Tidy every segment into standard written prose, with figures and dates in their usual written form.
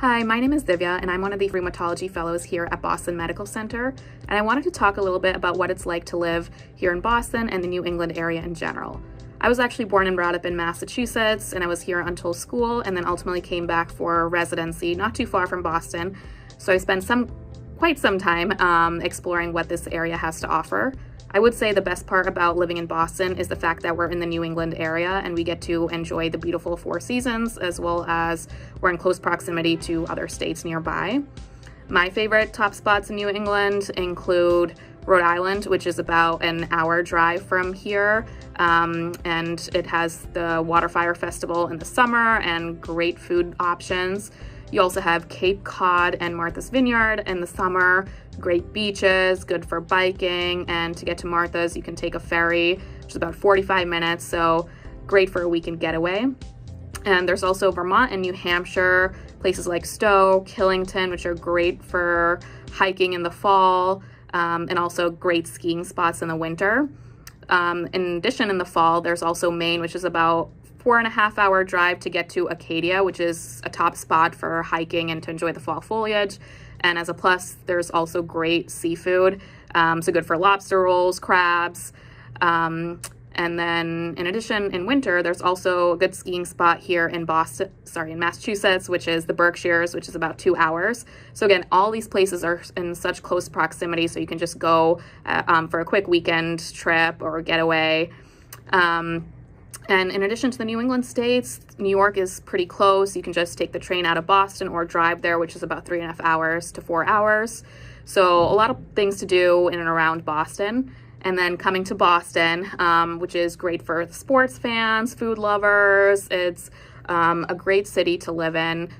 Hi, my name is Divya, and I'm one of the Rheumatology Fellows here at Boston Medical Center, and I wanted to talk a little bit about what it's like to live here in Boston and the New England area in general. I was actually born and brought up in Massachusetts, and I was here until school, and then ultimately came back for residency not too far from Boston, so I spent quite some time exploring what this area has to offer. I would say the best part about living in Boston is the fact that we're in the New England area and we get to enjoy the beautiful four seasons, as well as we're in close proximity to other states nearby. My favorite top spots in New England include Rhode Island, which is about an hour drive from here, and it has the Waterfire Festival in the summer and great food options. You also have Cape Cod and Martha's Vineyard in the summer, great beaches, good for biking, and to get to Martha's you can take a ferry, which is about 45 minutes, so great for a weekend getaway. And there's also Vermont and New Hampshire, places like Stowe, Killington, which are great for hiking in the fall, and also great skiing spots in the winter. In addition, in the fall, there's also Maine, which is about 4.5-hour drive to get to Acadia, which is a top spot for hiking and to enjoy the fall foliage. And as a plus, there's also great seafood, so good for lobster rolls, crabs. And then in addition, in winter, there's also a good skiing spot here in Massachusetts, which is the Berkshires, which is about 2 hours. So again, all these places are in such close proximity, so you can just go for a quick weekend trip or getaway. And in addition to the New England states, New York is pretty close. You can just take the train out of Boston or drive there, which is about 3.5 hours to 4 hours. So a lot of things to do in and around Boston. And then coming to Boston, which is great for sports fans, food lovers. It's a great city to live in,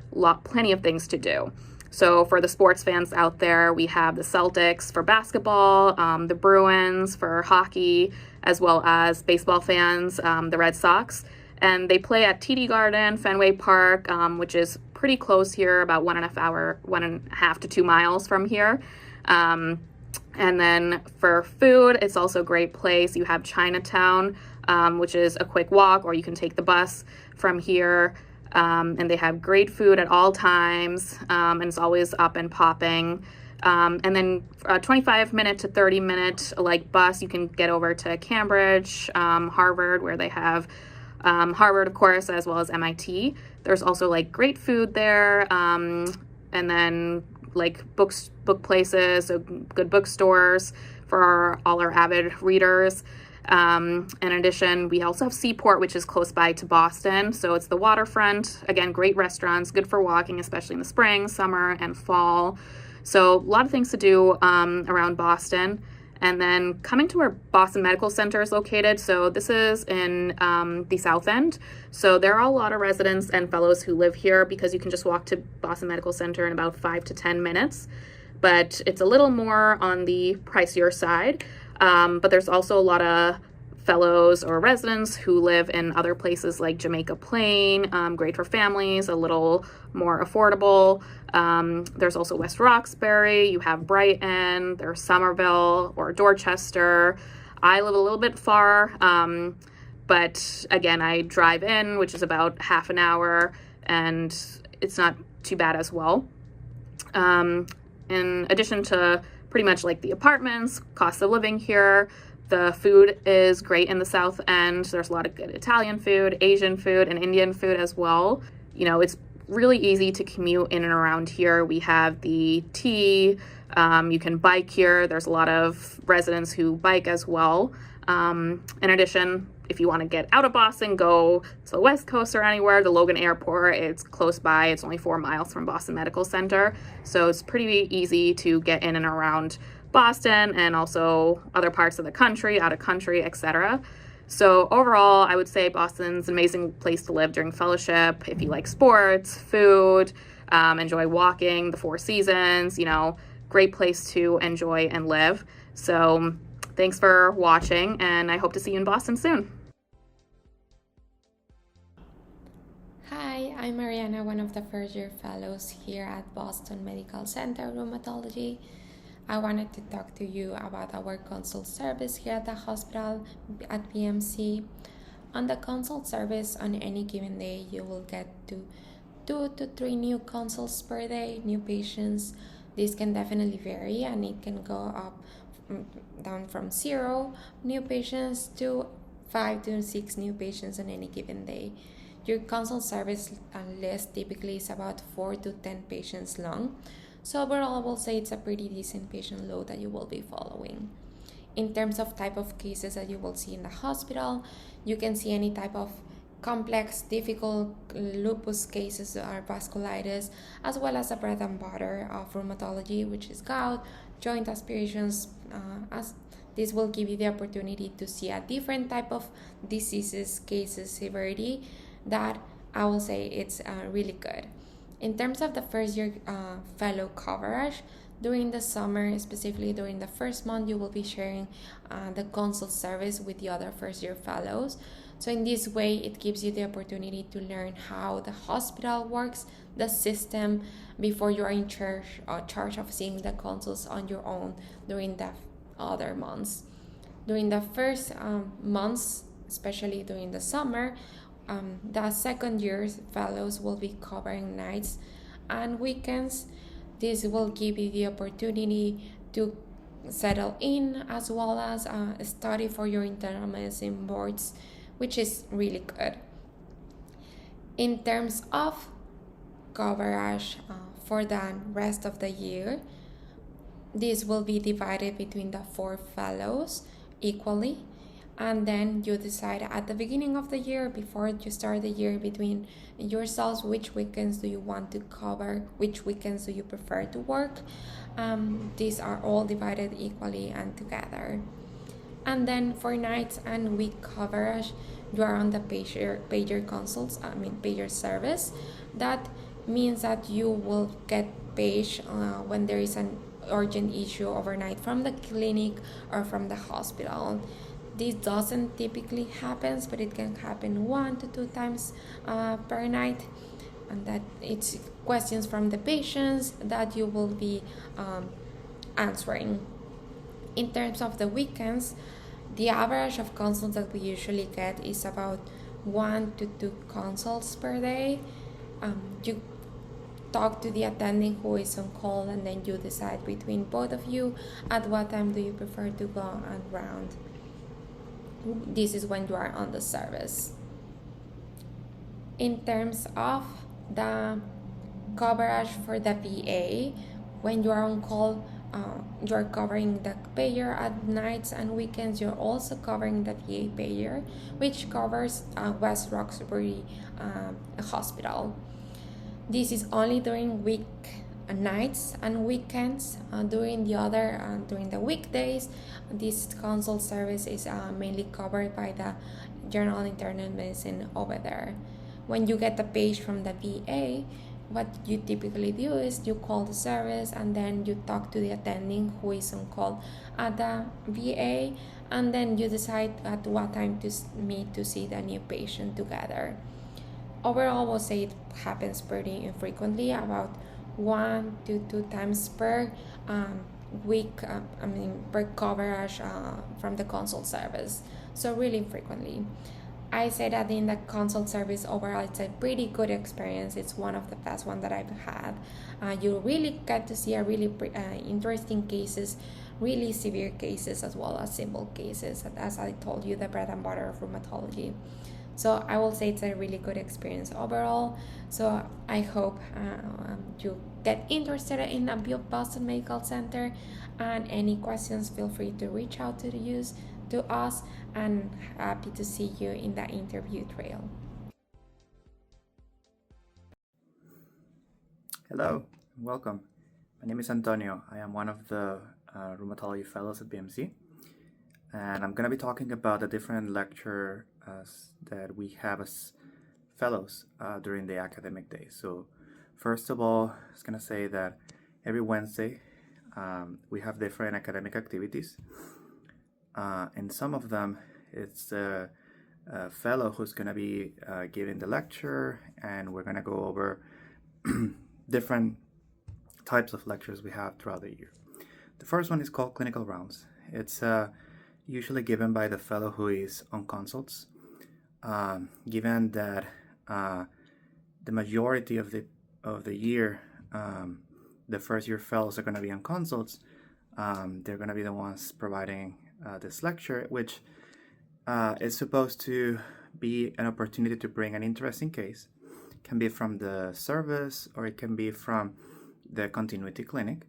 plenty of things to do. So for the sports fans out there, we have the Celtics for basketball, the Bruins for hockey, as well as baseball fans, the Red Sox. And they play at TD Garden, Fenway Park, which is pretty close here, about 1.5 to 2 miles from here. And then for food, it's also a great place. You have Chinatown, which is a quick walk, or you can take the bus from here. And they have great food at all times, and it's always up and popping. And then a 25-minute to 30-minute bus, you can get over to Cambridge, Harvard, where they have Harvard, of course, as well as MIT. There's also great food there, and then book places, so good bookstores for all our avid readers. In addition, we also have Seaport, which is close by to Boston. So it's the waterfront. Again, great restaurants, good for walking, especially in the spring, summer, and fall. So a lot of things to do around Boston. And then coming to where Boston Medical Center is located. So this is in the South End. So there are a lot of residents and fellows who live here because you can just walk to Boston Medical Center in about 5 to 10 minutes. But it's a little more on the pricier side. But there's also a lot of fellows or residents who live in other places like Jamaica Plain, great for families, a little more affordable. There's also West Roxbury, you have Brighton, there's Somerville or Dorchester. I live a little bit far, but again, I drive in, which is about half an hour, and it's not too bad as well. In addition to pretty much the apartments, cost of living here, the food is great in the South End. There's a lot of good Italian food, Asian food, and Indian food as well. It's really easy to commute in and around here. We have the T, you can bike here. There's a lot of residents who bike as well. In addition, if you want to get out of Boston, go to the West Coast or anywhere, the Logan Airport, it's close by. It's only 4 miles from Boston Medical Center. So it's pretty easy to get in and around Boston and also other parts of the country, out of country, etc. So overall, I would say Boston's an amazing place to live during fellowship. If you like sports, food, enjoy walking, the four seasons, great place to enjoy and live. So thanks for watching, and I hope to see you in Boston soon. Hi, I'm Mariana, one of the first-year fellows here at Boston Medical Center Rheumatology. I wanted to talk to you about our consult service here at the hospital at BMC. On the consult service, on any given day, you will get to 2 to 3 new consults per day, new patients. This can definitely vary and it can go up down from 0 new patients to 5 to 6 new patients on any given day. Your consult service list typically is about 4 to 10 patients long. So overall, I will say it's a pretty decent patient load that you will be following. In terms of type of cases that you will see in the hospital, you can see any type of complex, difficult lupus cases or vasculitis, as well as the bread and butter of rheumatology, which is gout, joint aspirations, as this will give you the opportunity to see a different type of diseases, cases, severity that I will say it's really good. In terms of the first year fellow coverage, during the summer, specifically during the first month, you will be sharing the consult service with the other first year fellows. So in this way, it gives you the opportunity to learn how the hospital works, the system, before you are in charge of seeing the consults on your own during the other months. During the first months, especially during the summer, the second year fellows will be covering nights and weekends. This will give you the opportunity to settle in as well as study for your internal medicine boards, which is really good. In terms of coverage for the rest of the year, this will be divided between the 4 fellows equally, and then you decide at the beginning of the year, before you start the year, between yourselves which weekends do you want to cover, which weekends do you prefer to work. These are all divided equally and together. And then for nights and week coverage, you are on the pager service. That means that you will get paged when there is an urgent issue overnight from the clinic or from the hospital. This doesn't typically happen, but it can happen 1 to 2 times per night, and that it's questions from the patients that you will be answering. In terms of the weekends, the average of consults that we usually get is about 1 to 2 consults per day. You talk to the attending who is on call, and then you decide between both of you at what time do you prefer to go around. This is when you are on the service. In terms of the coverage for the VA, when you are on call, you're covering the payer at nights and weekends. You're also covering the VA payer, which covers West Roxbury Hospital. This is only during nights and weekends. During the weekdays, this consult service is mainly covered by the general internal medicine over there. When you get the page from the VA, what you typically do is you call the service and then you talk to the attending who is on call at the VA, and then you decide at what time to meet to see the new patient together. Overall, we'll say it happens pretty infrequently, about 1 to 2 times per week, per coverage from the consult service. So really frequently. I say that in the consult service overall, it's a pretty good experience. It's one of the best ones that I've had. You really get to see a really interesting cases, really severe cases, as well as simple cases. As I told you, the bread and butter of rheumatology. So I will say it's a really good experience overall. So I hope you get interested in the Boston Medical Center, and any questions, feel free to reach out to us, and happy to see you in the interview trail. Hello, welcome. My name is Antonio. I am one of the rheumatology fellows at BMC, and I'm going to be talking about the different lectures that we have as fellows during the academic day. So first of all, I was going to say that every Wednesday we have different academic activities. And some of them, it's a fellow who's going to be giving the lecture, and we're going to go over different types of lectures we have throughout the year. The first one is called clinical rounds. It's usually given by the fellow who is on consults. Given that the majority of the year, the first year fellows are going to be on consults. They're going to be the ones providing this lecture, which is supposed to be an opportunity to bring an interesting case. It can be from the service or it can be from the continuity clinic.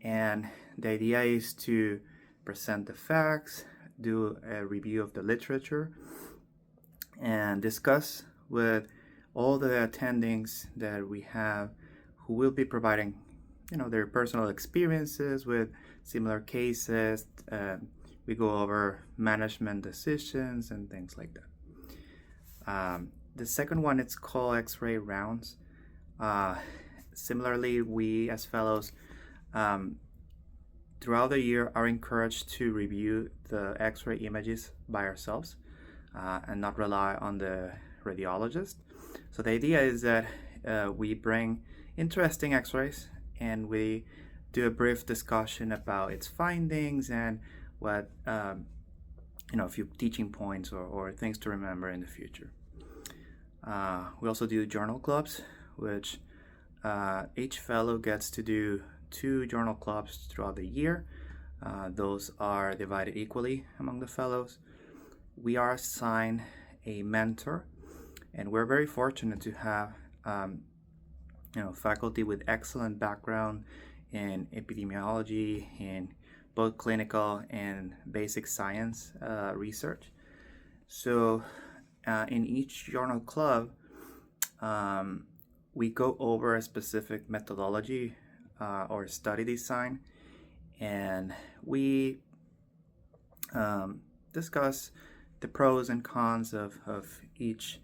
And the idea is to present the facts, do a review of the literature, and discuss with all the attendings that we have who will be providing, their personal experiences with similar cases. We go over management decisions and things like that. The second one, it's called X-ray rounds. Similarly, we as fellows throughout the year are encouraged to review the X-ray images by ourselves and not rely on the radiologist. So the idea is that we bring interesting X-rays and we do a brief discussion about its findings and what a few teaching points or things to remember in the future. We also do journal clubs, which each fellow gets to do 2 journal clubs throughout the year. Those are divided equally among the fellows. We are assigned a mentor, and we're very fortunate to have faculty with excellent background in epidemiology, in both clinical and basic science research. So in each journal club, we go over a specific methodology or study design, and we discuss the pros and cons of each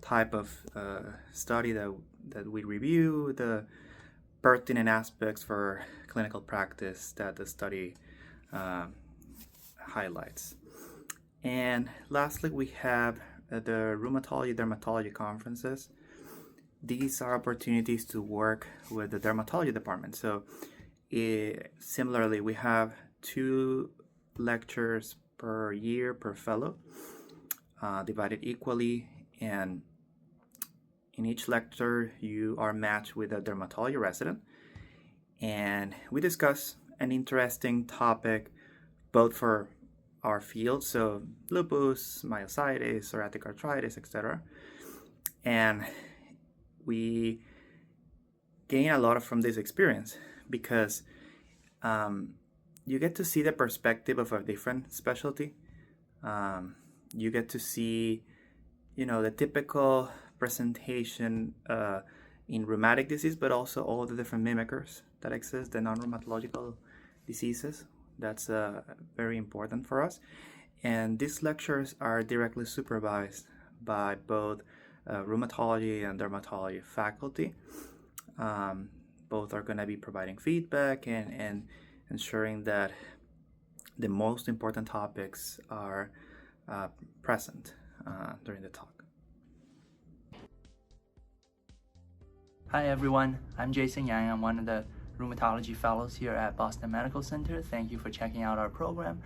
type of study that we review, the pertinent aspects for clinical practice that the study highlights. And lastly, we have the rheumatology, dermatology conferences. These are opportunities to work with the dermatology department. So similarly, we have 2 lectures per year per fellow, divided equally, and in each lecture you are matched with a dermatology resident, and we discuss an interesting topic both for our field, so lupus, myositis, psoriatic arthritis, etc. And we gain a lot from this experience because you get to see the perspective of a different specialty. You get to see, the typical presentation in rheumatic disease, but also all the different mimickers that exist, the non-rheumatological diseases. That's very important for us. And these lectures are directly supervised by both rheumatology and dermatology faculty. Both are going to be providing feedback and ensuring that the most important topics are present during the talk. Hi everyone, I'm Jason Yang. I'm one of the rheumatology fellows here at Boston Medical Center. Thank you for checking out our program.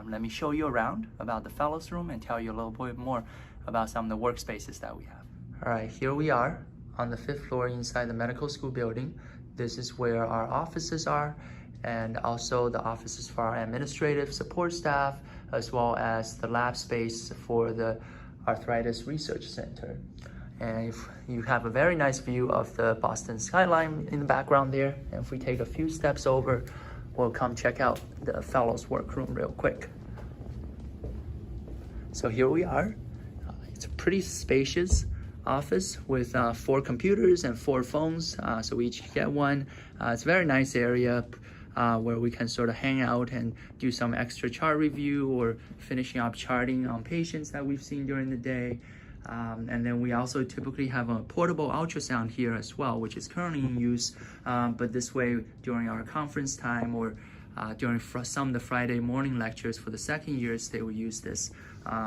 Let me show you around about the fellows room and tell you a little bit more about some of the workspaces that we have. All right, here we are on the 5th floor inside the medical school building. This is where our offices are, and also the offices for our administrative support staff, as well as the lab space for the Arthritis Research Center. And if you have a very nice view of the Boston skyline in the background there. And if we take a few steps over, we'll come check out the fellows workroom real quick. So here we are. It's a pretty spacious office with 4 computers and 4 phones. So we each get one. It's a very nice area where we can sort of hang out and do some extra chart review or finishing up charting on patients that we've seen during the day. And then we also typically have a portable ultrasound here as well, which is currently in use. But this way, during our conference time or during some of the Friday morning lectures for the second years, they will use this,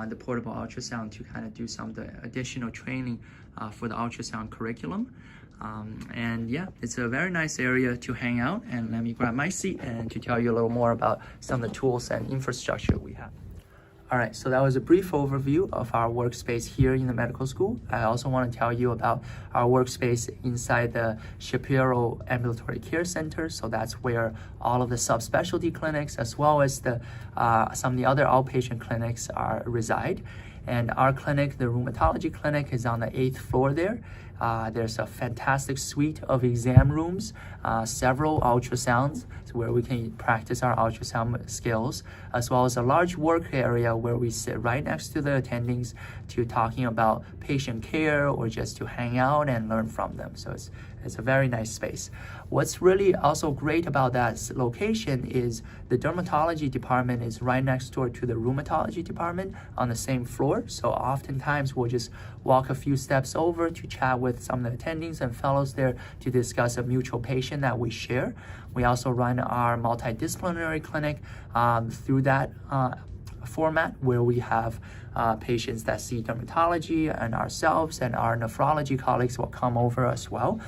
the portable ultrasound, to kind of do some of the additional training for the ultrasound curriculum. And yeah, it's a very nice area to hang out. And let me grab my seat and to tell you a little more about some of the tools and infrastructure we have. All right, so that was a brief overview of our workspace here in the medical school. I also want to tell you about our workspace inside the Shapiro Ambulatory Care Center. So that's where all of the subspecialty clinics, as well as the some of the other outpatient clinics reside. And our clinic, the rheumatology clinic, is on the 8th floor there. There's a fantastic suite of exam rooms, several ultrasounds where we can practice our ultrasound skills, as well as a large work area where we sit right next to the attendings to talking about patient care or just to hang out and learn from them. So it's a very nice space. What's really also great about that location is the dermatology department is right next door to the rheumatology department on the same floor. So oftentimes we'll just walk a few steps over to chat with some of the attendings and fellows there to discuss a mutual patient that we share. We also run our multidisciplinary clinic through that format where we have patients that see dermatology, and ourselves and our nephrology colleagues will come over as well,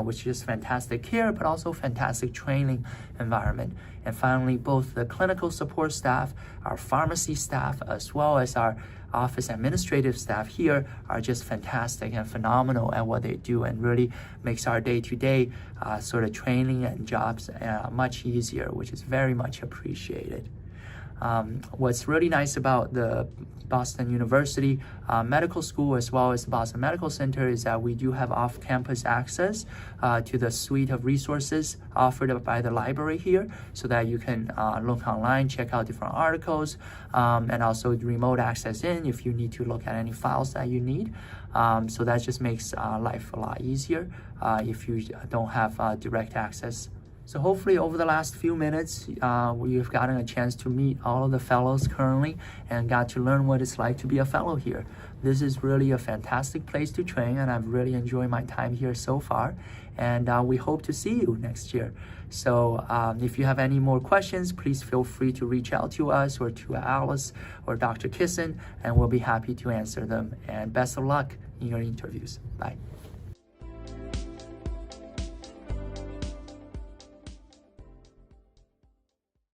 which is fantastic care, but also fantastic training environment. And finally, both the clinical support staff, our pharmacy staff, as well as our office administrative staff here are just fantastic and phenomenal at what they do, and really makes our day-to-day sort of training and jobs much easier, which is very much appreciated. What's really nice about the Boston University Medical School as well as the Boston Medical Center is that we do have off-campus access to the suite of resources offered by the library here, so that you can look online, check out different articles, and also remote access in if you need to look at any files that you need. So that just makes life a lot easier if you don't have direct access. So hopefully over the last few minutes, we've gotten a chance to meet all of the fellows currently and got to learn what it's like to be a fellow here. This is really a fantastic place to train, and I've really enjoyed my time here so far. And we hope to see you next year. So if you have any more questions, please feel free to reach out to us or to Alice or Dr. Kissen, and we'll be happy to answer them. And best of luck in your interviews. Bye.